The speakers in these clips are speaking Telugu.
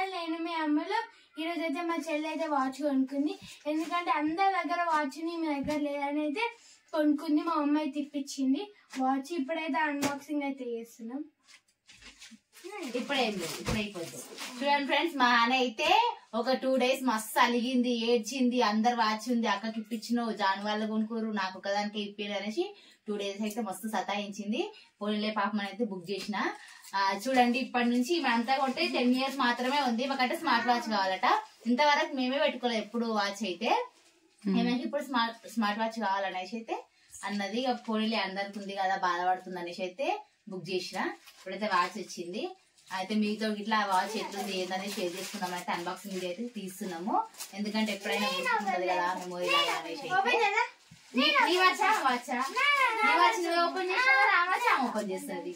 రూపాయలు నేను మీ అమ్మలో ఈరోజు అయితే మా చెల్లి అయితే వాచ్ కొనుక్కుంది. ఎందుకంటే అందరి దగ్గర వాచ్ మీ దగ్గర లేదని అయితే కొనుక్కుంది. మా అమ్మ అయితే ఇప్పించింది వాచ్. ఇప్పుడైతే అన్బాక్సింగ్ అయితే చేస్తున్నాం. ఇప్పుడేం లేదు, ఇప్పుడు అయిపోద్ది. చూడండి ఫ్రెండ్స్, మా అన్న అయితే ఒక 2 days మస్తు అలిగింది, ఏడ్చింది. అందరు వాచ్ ఉంది, అక్కకి ఇప్పించినావు, జాన్ వాళ్ళు కొనుక్కోరు, నాకు ఒకదానికి ఇప్పారు అనేసి 2 days అయితే మస్తు సతాయించింది. పోలీలే పాపం అయితే బుక్ చేసిన. చూడండి, ఇప్పటి నుంచి అంతా కొట్టే 10 years మాత్రమే ఉంది. మాకంటే స్మార్ట్ వాచ్ కావాలట. ఇంతవరకు మేమే పెట్టుకోలేదు ఎప్పుడు వాచ్ అయితే. ఏమైనా ఇప్పుడు స్మార్ట్ వాచ్ కావాలనేసి అయితే అన్నది. ఇక పోలీలే అందరికి ఉంది కదా, బాధపడుతుంది అనేసి అయితే బుక్ చేసిన. ఇప్పుడైతే వాచ్ వచ్చింది. అయితే మీతో ఇట్లా వాచ్ ఎట్లుంది ఏంటనేది షేర్ చేసుకున్నాం. అయితే అన్బాక్సింగ్ వీడియో అయితే తీస్తున్నాము. ఎందుకంటే ఎప్పుడైనా గుర్తుంటది కదా మెమోరీ లాగా అనేసి. నీ వాచా వాచా నీ వాచ్ నువ్వు ఓపెన్ చేసినా రావచ్చు, ఆమె ఓపెన్ చేస్తుంది.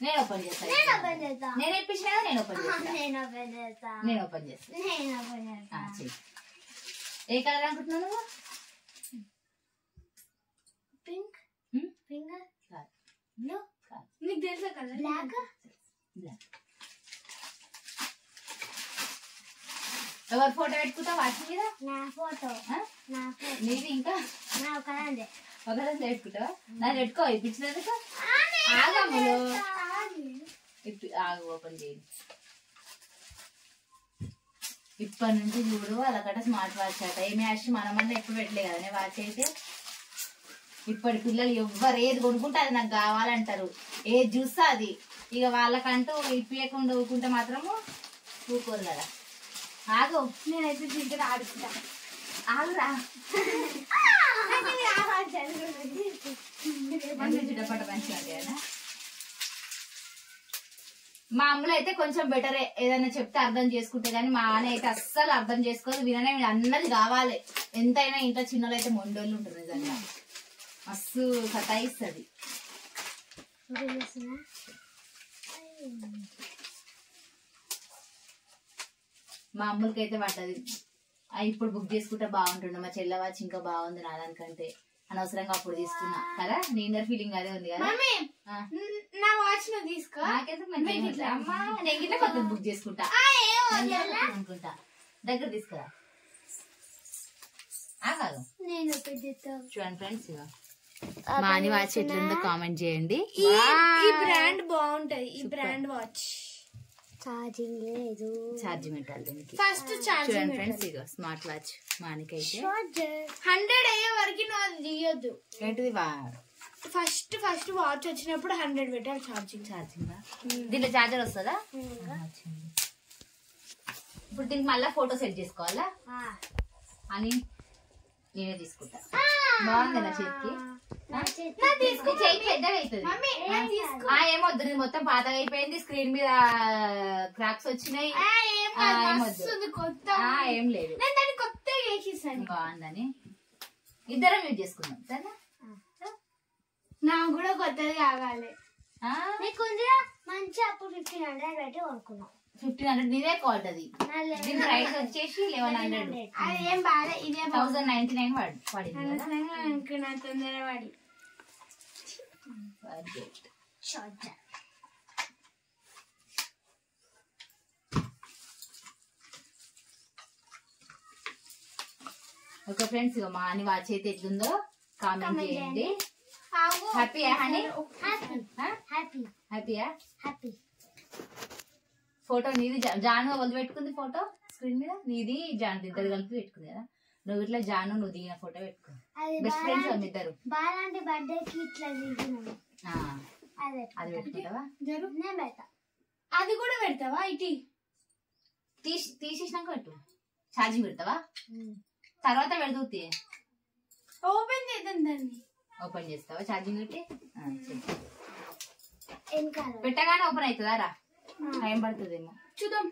నేను ఓపెన్ చేస్తాను. నేను ఇప్పించినా నేను ఓపెన్ చేస్తాను. నేను ఓపెన్ చేస్తాను. ఏ కలర్ అనుకుంటున్నావు నువ్వు? Pink pink blue. నీకు తెలుసా కలర్? బ్లాక్. ఎవరు ఫోటో పెట్టుకుంటావు వాచ్ మీద? నా ఫోటో. నీది ఇంకా ఒకదాన్ని పెట్టుకుంటావా? నాకు పెట్టుకో ఇప్పించినందుకు. ఆగమ్ములు ఆగు, ఓపెన్ చేయండి. ఇప్పటి నుంచి చూడు వాళ్ళకట స్మార్ట్ వాచ్ అట. ఏమి యాష్ మనమన్నా ఎప్పుడు పెట్టలే కదా వాచ్ అయితే. ఇప్పటి పిల్లలు ఎవ్వరు ఏది కొనుక్కుంటే అది నాకు కావాలంటారు, ఏది చూస్తా అది. ఇక వాళ్ళకంటూ ఇప్పకుండా ఊరుకుంటే మాత్రము ఊరుకోరు కదా. ఆగు, నేనైతే దీంట్లో ఆడుకుంటా. ఆగురా. చిటపట మంచిగా ఉంటాయనా? మా అమ్మలో అయితే కొంచెం బెటరే, ఏదైనా చెప్తే అర్థం చేసుకుంటే. కానీ మా ఆన అయితే అస్సలు అర్థం చేసుకోదు, విననే అన్నది కావాలి. ఎంతైనా ఇంట్లో చిన్నలు అయితే మొండోళ్ళు ఉంటారు నిజంగా, మస్తు సతాయిస్తుంది. మా అమ్మలకైతే పడ్డది. ఇప్పుడు బుక్ చేసుకుంటే బాగుంటుండే. మా చెల్ల వాచ్ ఇంకా బాగుంది నాదానికంటే. అనవసరంగా అప్పుడు తీసుకున్నా కదా. నీ ఇన్నర్ ఫీలింగ్ అదే ఉంది కదా. నా వాచ్ ను తీసుకో. నాకెందుకు అమ్మా, నేను గిట్లా కొత్త బుక్ చేసుకుంటా అనుకుంటా. దగ్గర తీసుకురా. కాదు నేను చూడండి ఫ్రెండ్స్, ఇక మా అని వాచ్ ఎట్లుందో కామెంట్ చేయండి. ఈ బ్రాండ్ బాగుంటది. ఈ బ్రాండ్ వాచ్ ఛార్జింగ్ లేదు, ఛార్జింగ్ పెట్టాలి దీనికి. ఫస్ట్ ఛార్జింగ్ చూడండి ఫ్రెండ్స్, ఇక స్మార్ట్ వాచ్ మానికైతే 100 అయ్యే వరకు నువ్వు తీయొద్దు. ఏంటిది ఫస్ట్ వాచ్ వచ్చినప్పుడు 100 పెట్టాలి ఛార్జింగ్. దీంట్లో ఛార్జర్ వస్తుందా? ఇప్పుడు దీనికి మళ్ళీ ఫోటో సెట్ చేసుకోవాలా అని నేనే తీసుకుంటా. బాగుంది నా చేతికి. చేతికి పెద్దగా అవుతుంది. ఏమొద్దు, ఇది మొత్తం పాతగా అయిపోయింది. స్క్రీన్ మీద క్రాక్స్ వచ్చినాయి. ఏం లేదు, బాగుందని ఇద్దరం యూజ్ చేసుకున్నాం. సరేనా? నాకు కూడా కొత్తది కావాలి. మంచి అప్పుడు 1500 పెట్టి కొనుక్కున్నాం. 1500 నీదే క్వాలిటీ. దీని ప్రైస్ వచ్చేసి 1100. అదేం బాగా, ఇదే 1099 పడింది అనుకున్నా. తొందరపడి ఓకే ఫ్రెండ్స్, ఇక మా అని వాచ్ అయితే ఎట్లుందో కామెంట్ చేయండి. హ్యాపీయా హనీ? హ్యాపీయా? హ్యాపీ. ఫోటో నీది జాను వదిలి పెట్టుకుంది. ఫోటో స్క్రీన్ మీద నీది జాను ఇద్దరు కలిపి పెట్టుకుంది కదా. నువ్వు ఇట్లా జాను నువ్వు దిగిన ఫోటో పెట్టుకుంది. బెస్ట్ ఫ్రెండ్స్ ఇద్దరు. బాలాంటి బర్త్డేకి ఇట్లా అది పెట్టుకుంటావా? అది కూడా పెడతావా? ఇటీ తీసేసినాక పెట్టు. ఛార్జింగ్ పెడతావా? తర్వాత పెడుతుంది. ఓపెన్ చేద్దాం దాన్ని. ఓపెన్ చేస్తావా ఛార్జింగ్ పెట్టి? వెనకాల పెట్టగానే ఓపెన్ అవుతుందా? రా, టైం పడుతుందేమో చూద్దాం.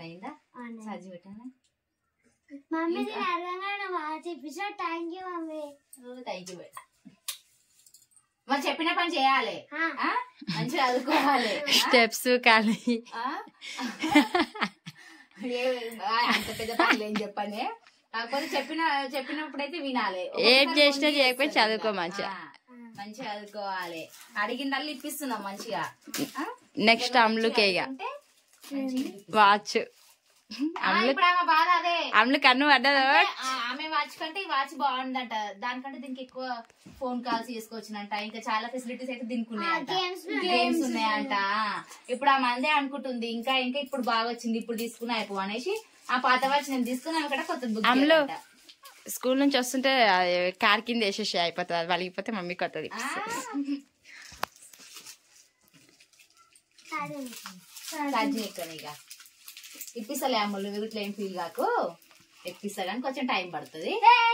అయిందా? ఛార్జింగ్ పెట్టానా? మమ్మీ చూపించా. Thank you mummy. Thank you. మరి చెప్పిన పని చేయాలి, మంచిగా చదువుకోవాలి. స్టెప్స్ కానీ అంత పెద్ద పనులు ఏం చెప్పండి. కాకపోతే చెప్పినప్పుడైతే వినాలి. ఏం చేసినా చేయకపోయి చదువుకో మంచిగా. మంచిగా చదువుకోవాలి. అడిగిందల్లా ఇప్పిస్తున్నాం మంచిగా. నెక్స్ట్ అమ్ములకే ఇక వాచ్. ఇప్పుడు ఆమె బాధ అదే. అమ్ములు కన్ను పడ్డదా? ఆమె వాచ్ కంటే ఈ వాచ్ బాగుందంట. దానికంటే దీనికి ఎక్కువ ఫోన్ కాల్స్ చేసుకోవచ్చునంట. ఇంకా చాలా ఫెసిలిటీస్ అయితే దీనికి ఉన్నాయంట. గేమ్స్ ఉన్నాయంట. ఇప్పుడు ఆమె అందే అనుకుంటుంది ఇంకా ఇంకా ఇప్పుడు బాగా వచ్చింది, ఇప్పుడు తీసుకున్నా అయిపో అనేసి ఆ పాత వాచ్ నేను తీసుకున్నా కూడా కొత్త బుక్. అమ్ములు స్కూల్ నుంచి వస్తుంటే కార్ కింద వేసేసి అయిపోతుంది, అది వలిగిపోతే మమ్మీ కొత్తది. ఇక ఇప్పిస్తలే అమ్ములు, ఇట్లా ఏం ఫీల్ కాకు, ఇప్పిస్తా కానీ కొంచెం టైం పడుతుంది.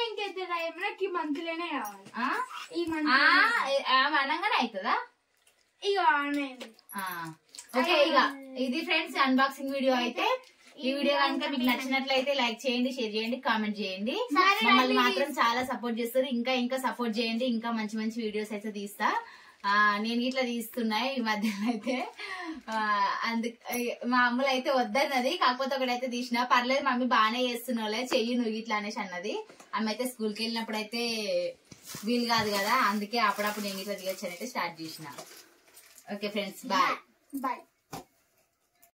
ఇంకెంత టైం? నాకు ఈ మంత్ లోనే కావాలి. ఈ ఆమె అనగానే అవుతుందా? ఇక ఓకే, ఇక ఇది ఫ్రెండ్స్ అన్బాక్సింగ్ వీడియో అయితే. ఈ వీడియో కనుక మీకు నచ్చినట్లయితే లైక్ చేయండి, షేర్ చేయండి, కామెంట్ చేయండి. మమ్మల్ని మాత్రం చాలా సపోర్ట్ చేస్తారు. ఇంకా ఇంకా సపోర్ట్ చేయండి. ఇంకా మంచి మంచి వీడియోస్ అయితే తీస్తా. నేను ఇట్లా తీస్తున్నాయి ఈ మధ్యలో అయితే. మా అమ్మలు అయితే వద్దన్నది, కాకపోతే ఒకటైతే తీసిన. పర్లేదు మమ్మీ బాగానే చేస్తున్నావులే, చెయ్యి నువ్వు ఇట్లా అనేసి అన్నది. ఆమె అయితే స్కూల్కి వెళ్ళినప్పుడు అయితే వీలు కాదు కదా, అందుకే అప్పుడప్పుడు నేను ఇట్లా తీయొచ్చు అయితే స్టార్ట్ చేసిన. Okay friends, bye.